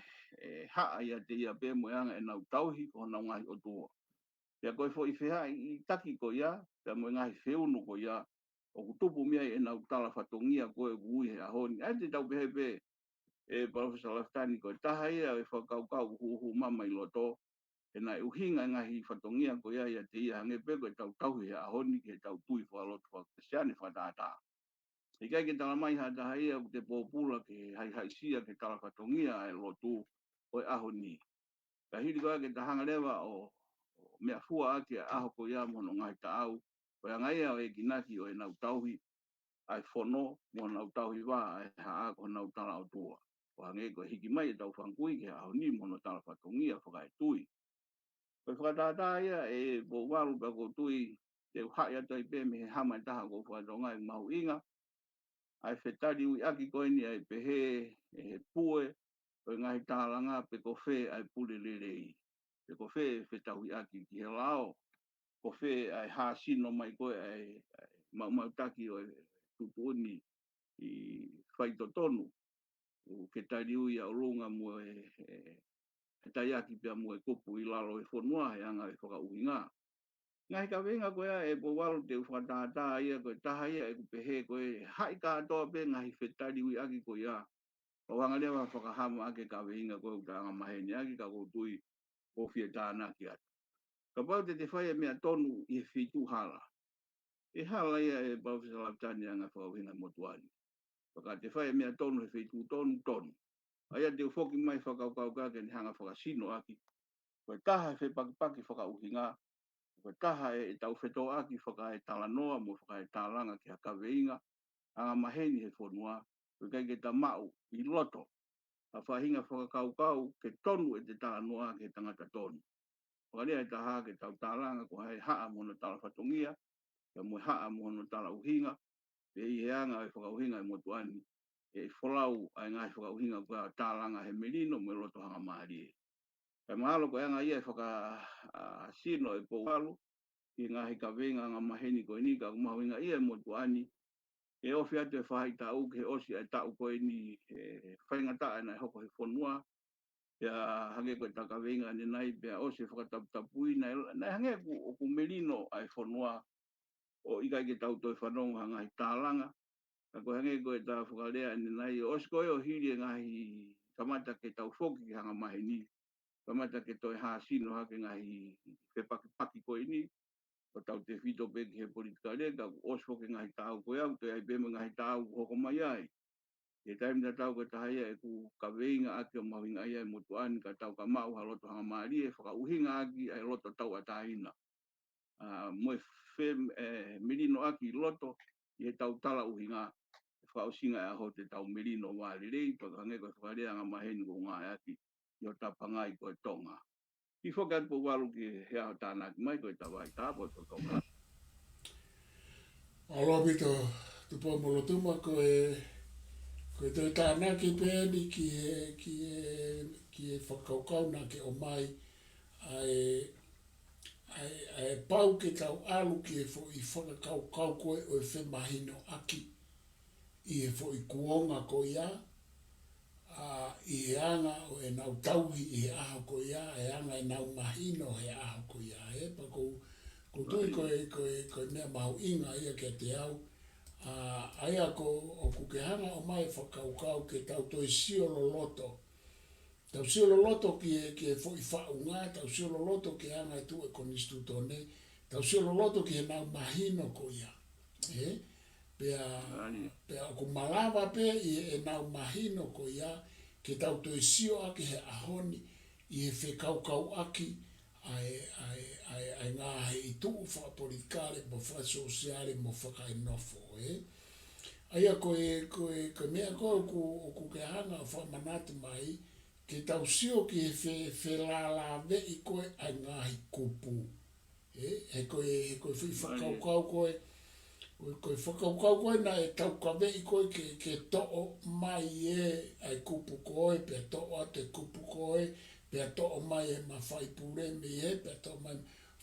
haa ia te ia pe mo anga e nau tauhi ko nau ngai o tua. Pea koe fo i whea i taki ko ia, pea mo ngai whiunu ko ia, o kutupu mea e nau tala whatongia koe kui he ahoni. Ai te tau pehe e Profesa Laftani koe taha ia e whakaukau huhu mama i loto, e nai uhinga ngahi whatongia ko ia te ia hange pe koe tau tauhi he ahoni ke tau tui whalotu whakasiane whatata. I kai ke tala mai ha taha ia te pōpula ke hai sia ke tala whatongia e lotu o ahoni. Ka hiri koa ke tahanga lewa o mea fua ake aho ko ia mono ngai ta au. Ko ia ngai au e kinaki o e nau tauhi ai whono mo nau tauhi wā e haa ko nau tala o tua. Ko hange ko hiki mai e tau whankui ke ahoni mono tala whatongia whakai tui. Ko whakatata ia e po waru pa ko tui te uhai atai pe me he hama taha ko whakatonga i mahu inga. Ai whetari ui aki koe ni ai pehe e pue o ngahi tālanga pe ko whē ai pule lerei. Pe ko whē whetahui aki ki he lao. Ko whē ai hāsino mai koe ai mautaki o tutuoni i whaitotonu. O whetari ui au runga mo e tai aki pia mo e kupu i lalo e whanua e anga e whakauhinga. Ngai ka wenga koe e po waru te whakatata ia koe taha ia e kupehe koe hai ka atoa pe ngahi whetari ui aki koe ia. O hanga lewa whakahama ake ka wenga koe utanga maheni aki ka kutui o fia tāna ki atu. Ka pau te whaia mea tonu i he whitu hala. E hala ia e Profesa Laftani anga whakauhinga motuani. Whaka te whaia mea tonu he whitu tonu. Aia te ufoki mai whakaukau kake ni hanga whakasino aki. Koe taha e whepakipaki whakauhinga. Koe taha e tau wheto aki whaka e talanoa mo whaka e tālanga ki haka weinga. Anga maheni he whonua. Koe kai ke ta mau i loto. A whahinga whakakaukau ke tonu e te talanoa ke tangata tonu. Whakalea e taha ke tau tālanga ko hei haa mono tala whatongia. Ka mo haa mono tala uhinga. Pe i he anga e whakauhinga e motuani. E wholau ai ngai whakauhinga kua tālanga he merino mo loto hanga mahari. Kai mahalo ko anga ia e whaka sino e poualu. I ngahi ka venga ngā maheni koe ni ka kumahuinga ia mo tuani. E ofi atu e whahai tau ke osi ai tau koe ni whaingata ana e hoko he whanua. Pea hange koe taka venga ni nai pea osi e whakataputapui nai hange ku merino ai whanua. O ikai ke tau toi whanonga ngahi tālanga. Ka koe hange koe tā whakalea ni nai osi koe o hiri ngahi kamata ke tau whoki ki hanga maheni. Kamata ke toi hāsino hake ngahi whepakipaki koe ni. O tau te whito pe ki he politika rea, ka osfo ke ngahi tāu koe au, te ai pēma ngahi tāu hoko mai ai. Ke taim da tau ka tahaya e ku ka veinga ake o mahinga ia e motuani ka tau ka mau haloto hanga maari e whaka uhinga aki e loto tau atahina. Moe milino aki loto i he tau tala uhinga e whausinga e aho te tau milino wāli rei pa ka ngeko whakarea ngā maheni ko ngā aki i o tapangai ko e tonga. I whakat po walu ki he aho tāna ki mai ko e tawai tāpo to tonga. Aloha pito, tupo molotuma ko toi tāna ki pēni ki e whakaukau nā ke o mai ai pau ke tau alu ki e fo i whakaukau koe o e whemahino aki i e fo i kuonga ko ia i e anga o e nau tauhi i e aho ko ia e anga e nau mahino he aho ko ia pa ko tui ko mea mahu inga ia ke te au aia ko o kukehanga o mai whakaukau ke tau toi sio lo loto. Tau sio lo loto ki e fo i whaunga, tau sio lo loto ki anga e tu e konistu tone, tau sio lo loto ki e nau mahino ko ia. Pea o ku malawa pe i e nau mahino ko ia, ke tau toi sio aki he ahoni i e whekaukau aki ai ngā he i tuu wha politikare mo wha sosiale mo whakai nofo. Aia ko mea ko o ku ke hanga wha manatu mai ke tau sio ki he whelala ve i koe ai ngā hi kupu. He koe whi whakaukau koe whakaukau koe na e tau ka ve i koe ke to'o mai ai kupu koe pe to'o ate kupu koe pea to'o mai e mawhai pure me pea to'o mai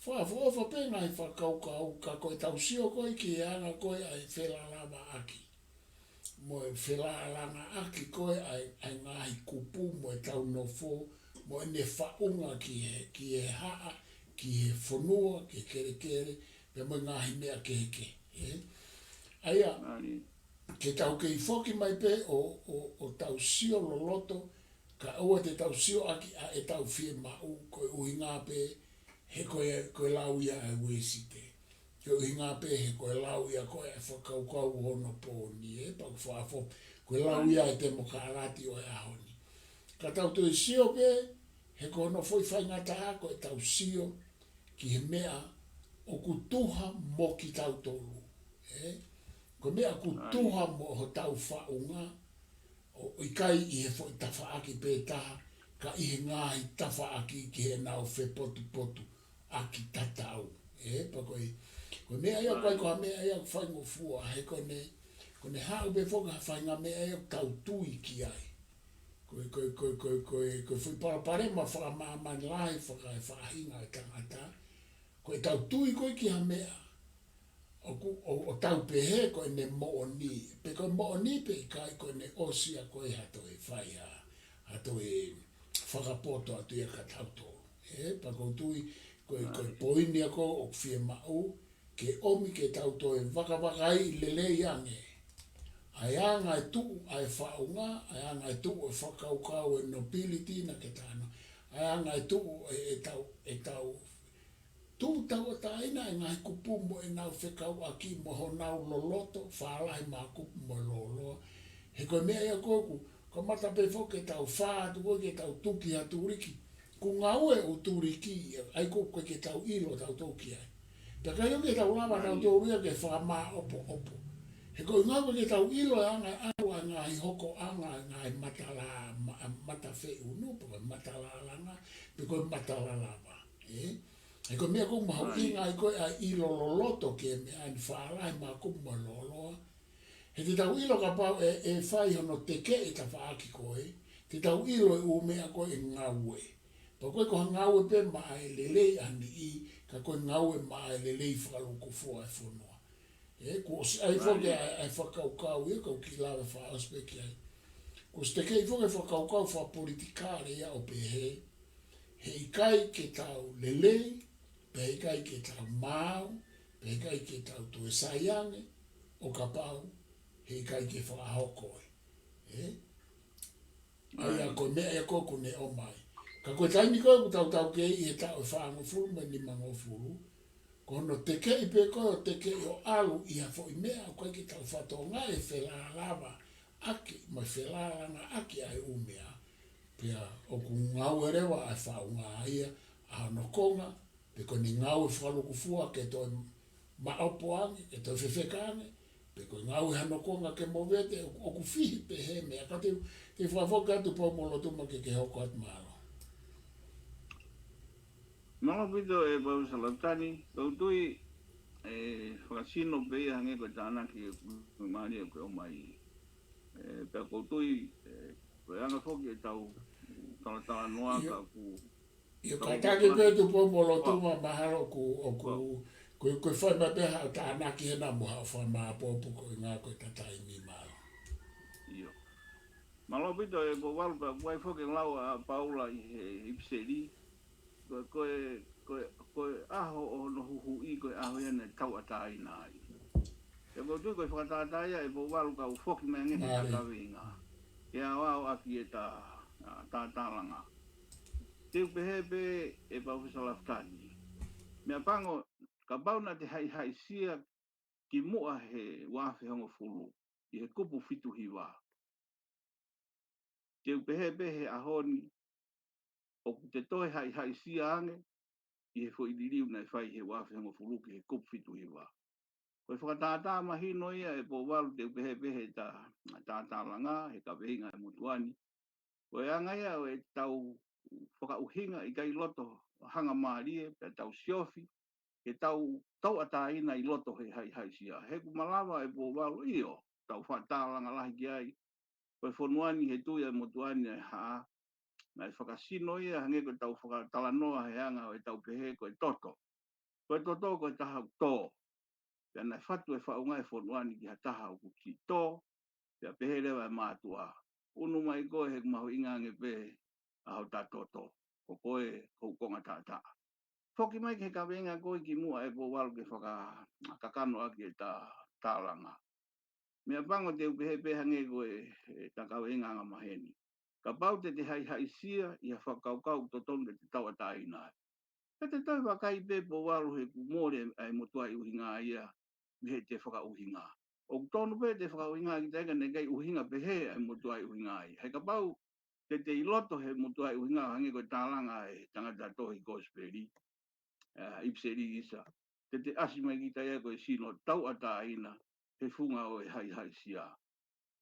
wha pēnga i whakaukau ka koe tau sio koe ki e anga koe ai whelalawa aki. Mo e whelalanga aki koe ai ngahi kupu mo e tau nofo mo e ne whaunga ki e haa, ki e whanua, ki e kere pea mo ngahi mea keke. Aia, ke tau ke i whoki mai pe o tau sio lo loto ka ua te tau sio aki a e tau whie mau koe ui ngā pe he koe lau ia e wesite. Koe ui ngā pe he koe lau ia koe e whakaukau hono pōni pa whaafo koe lau ia e te moka arati o e ahoni. Ka tau tui sio pe he koe no foi whaingata a koe tau sio ki he mea o kutuha mo ki tau tolu. Ko mea kutuha mo ho tau whaunga o i kai i he fo i tawhaaki pētaha, ka i he ngāhi tawhaaki ki he nau whe potu aki tatau. Pa koe mea ia koe koha mea ia whaingo fua, he kone hau be whoka whainga mea ia tau tui ki ai. Koe whui parapare ma whakamāmani lahi whaka e whakahinga e tangata, koe tau tui koe ki ha mea. O tau pehe koe ne mooni, pe koe mooni pe kai koe ne osia koe hato e whai hato e whakapoto atu e katautoro. Pa koe tui koe poini ako o whie mau, ke omi ke tauto e wakawakai lele iange. Ai anga e tuu ai whaunga, ai anga e tuu e whakaukau e nobility na ke tāna, ai anga e tuu e tau tu tau taina e ngai kupu mo e nau whekau aki mo ho nau loloto, whaalahi mā kupu mo loloa. He koe mea ia kōku, ko mata pe whoke tau whaatu koe ke tau tuki ha tūriki. Ku ngaue o tūriki, ai koe ke tau ilo tau toki ai. Pea kai o ke tau lama tau tōruia ke whaamā opo. He koe ngaue ke tau ilo e anga aru a ngai hoko anga ngai mata whee unu, koe matala langa, pe koe matala lava. E koe mea kong mahu inga i koe a ilo loloto ke me ani whaalahi mā kupu mo loloa. He te tau ilo ka pau e whai hono teke e ta whaaki koe, te tau ilo e umea koe e ngaue. Pa koe koha ngaue pe maa e lelei ani i, ka koe ngaue maa e lelei whakaluku fua e whunua. Ko ai whoke ai whakaukau e kau ki lawe whaaspe ki ai. Ko steke i whoke whakaukau wha politikare ia o pehe, he ikai ke tau lelei, pe kai ke tau mau, pe kai ke tau tue saiange, o ka pau, he kai ke whaahokoe. Ai a koe mea e kōku ne o mai. Ka koe taimi koe ku tau ke i he tau e whaango furu, me ni mango furu. Ko no teke i pe koe o teke i o alu i a fo i mea, koe ke tau whatonga e whelā lava aki, mai whelalanga aki ai umea. Pea o ku ngau erewa ai whaunga ia a nokonga, pe ko ni ngau e whalukufua ke toi maopoangi, ke toi whewhekange, pe ko ngau e hanokonga ke movete o ku fihi pe he mea, ka te whafoka atu po molo tuma ke hoko at malo. Mga pito e bau salatani, kautui whakasino pe ia hange ko tāna ki maani e koe o mai. Pea kautui, koe anga whoki e tau talatala noa ka ku... Io ka take pe tu po molo tuma mahalo ku koe whai mapeha o tāna ki hena moha o whai maa popu ko i ngā koe tatai mi malo. Iyo. Malo pito e ko walu pa kuai whoki lau a paula i ipseri, koe aho o no huhu I koe aho iane tau atai nai. E ko tui koe whakatatai e po walu ka u whoki mea ngehe takawenga. E a wao aki e tā tātalanga. Teu pehepe e pau whisalafkani. Mea pango, ka bauna te hai sia ki mua he wafe hongo fulu. I he kupu fitu hiwa. Teu pehepe he ahoni o te toe hai sia ange I he fo idiriu nei whai he wafe hongo fulu ki he kupu fitu hiwa. Koe whakatātā mahino ia e po walu teu pehepe tā tātalanga he ka vehinga e mutuani. Koe angaia o e tau whakauhinga I kai loto hanga maarie pe tau siofi e tau ataina I loto he hai sia. He kumalawa e po walu io tau whatalanga lahi ki ai. Koe whonuani he tuia e mutuani e haa. Nai whakasino ia hange koe tau whakatalanoa he anga o e tau pehe koe toto. Koe toto koe taha tō. Pea nai whatu e whaunga e whonuani ki ha taha o kuki tō. Pea pehe rewa e mātua. Unu mai koe he kumahu ingange pehe aho tā toto. Ko koe konga tātaa. Whoki mai ke ka venga koe ki mua e po walu ke whakakano aki e tā tālanga. Mea pango te upehepe hange koe ta ka venga nga maheni. Ka pau te hai sia I a whakaukau totonu te tawa tāina. Ka te tau wakai pe po walu he kumore ai motua I uhinga ia he te whakauhinga. O tonu pe te whakauhinga ki teka negai uhinga pehe ai motua I uhinga ia. He ka pau te iloto he motua I uhinga hange koe tālanga e tangata tohi gospeli. Ipseri isa. Te asi mai ki taia koe sino tau ataina he funga o e hai sia.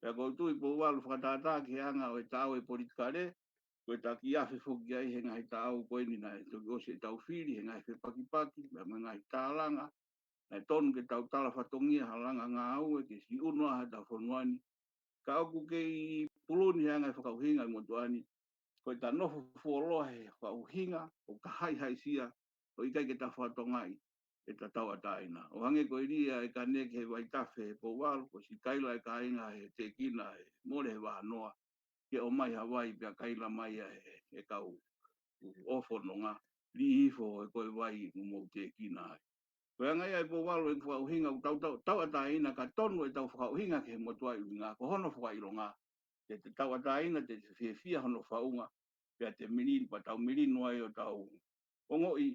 Pea ko tui po walu whakatātā ki anga o e tau e politikare, koe tā ki awhi whuki ai he ngai tāu koe ni nai toki osi e tau whiri, he ngai whepakipaki, mea mai ngai tālanga, nai tonu ke tau tala whatongia halanga ngā au e ke si unua ha tau whonuani. Ka oku ke I puluni he ngai whakauhinga I motuani, koe tā nofo fuoloa he whakauhinga o ka hai sia, o ikai ke tā whatongai e tā tau ataina. O hange koe ria e ka neke he waitafe he po walu, ko si kaila e ka inga he te kina he more he wahanoa, ke o mai Hawaii pia kaila mai e kau ofono ngā li hifo e koe wai mo te kina. Koe angai e po walu e whakauhinga tau ataina ka tonu e tau whakauhinga ke he motua I ngā, ko hono whakailo ngā, te tau ataina te whia hono whaunga, pia te mirin, pa tau mirin noai o tau ongoi,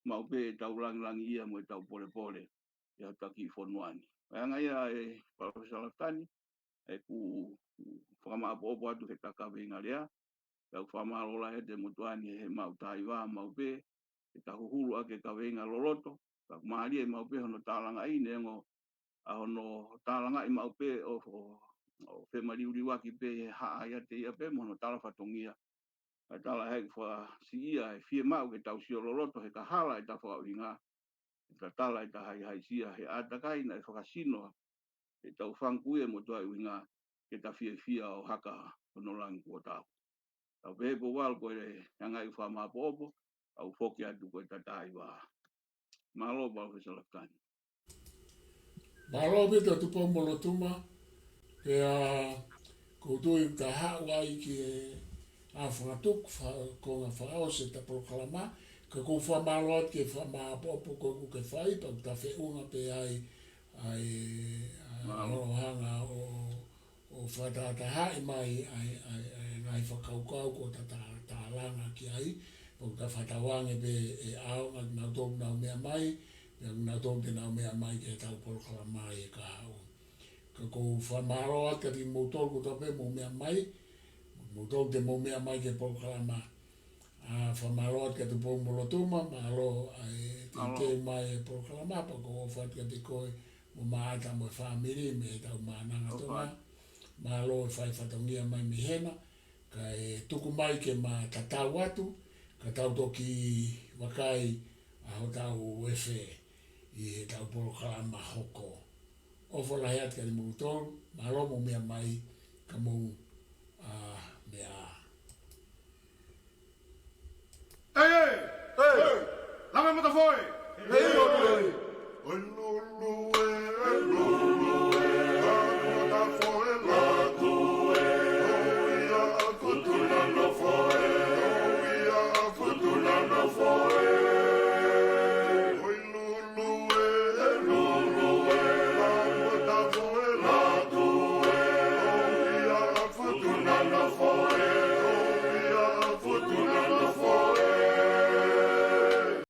mau pe tau langi ia mo tau pole ia taki whonuani. Anga ia e Parasalakani e ku whakamaapo atu he takawenga rea, tau whamalola he te mutuani he mau taiwa mau pe, e tahuhulu ake kawenga loloto, tak maari e mau pe hono tālanga I nengo, a hono tālanga I mau pe o whemariuriwaki pe he haa ia te ia pe mono tāla whatongia. Ai tala hei wha si ia e whie mau ke tau sio loloto he ka hala e ta whakauhinga. E ta tala e ta hai sia he atakai na e whakasino e tau whankue mo tua uhinga ke ta whie o haka hono langi kua tau. Tau pehepo wal koe e hangai wha maa poopo au whoki atu koe ta tai wā. Malo bao Fesalakani. Malo bita tupo molo tuma e a koutu ka hawai ki a whakatuk ko ngā whao se ta proklama ka kou whamalo ke whamaapopo ko ke whai pa ta whiunga pe ai hanga o whatataha mai ngai whakaukau ko ta langa ki ai po ta whatawange pe e ao na tōm na mea mai na tōm te na mea mai ke tau proklama e ka hau. ka ko whamaro ata ki moutou ko tape mo mea mai, moutou te mo mea mai ke proklama whamaro ata te pou molotuma, malo te mai e proklama, pa ko whati ka te koe mo maata mo whamiri me tau maananga tonga, malo e whai whatongia mai mi hena, ka e tuku mai ke ma tatau atu, ka tau toki wakai a ho tau efe i tau proklama hoko. Ofo la heat ka ni moutou, malo mo mea mai ka mou mea. Ei! Lama mata foi!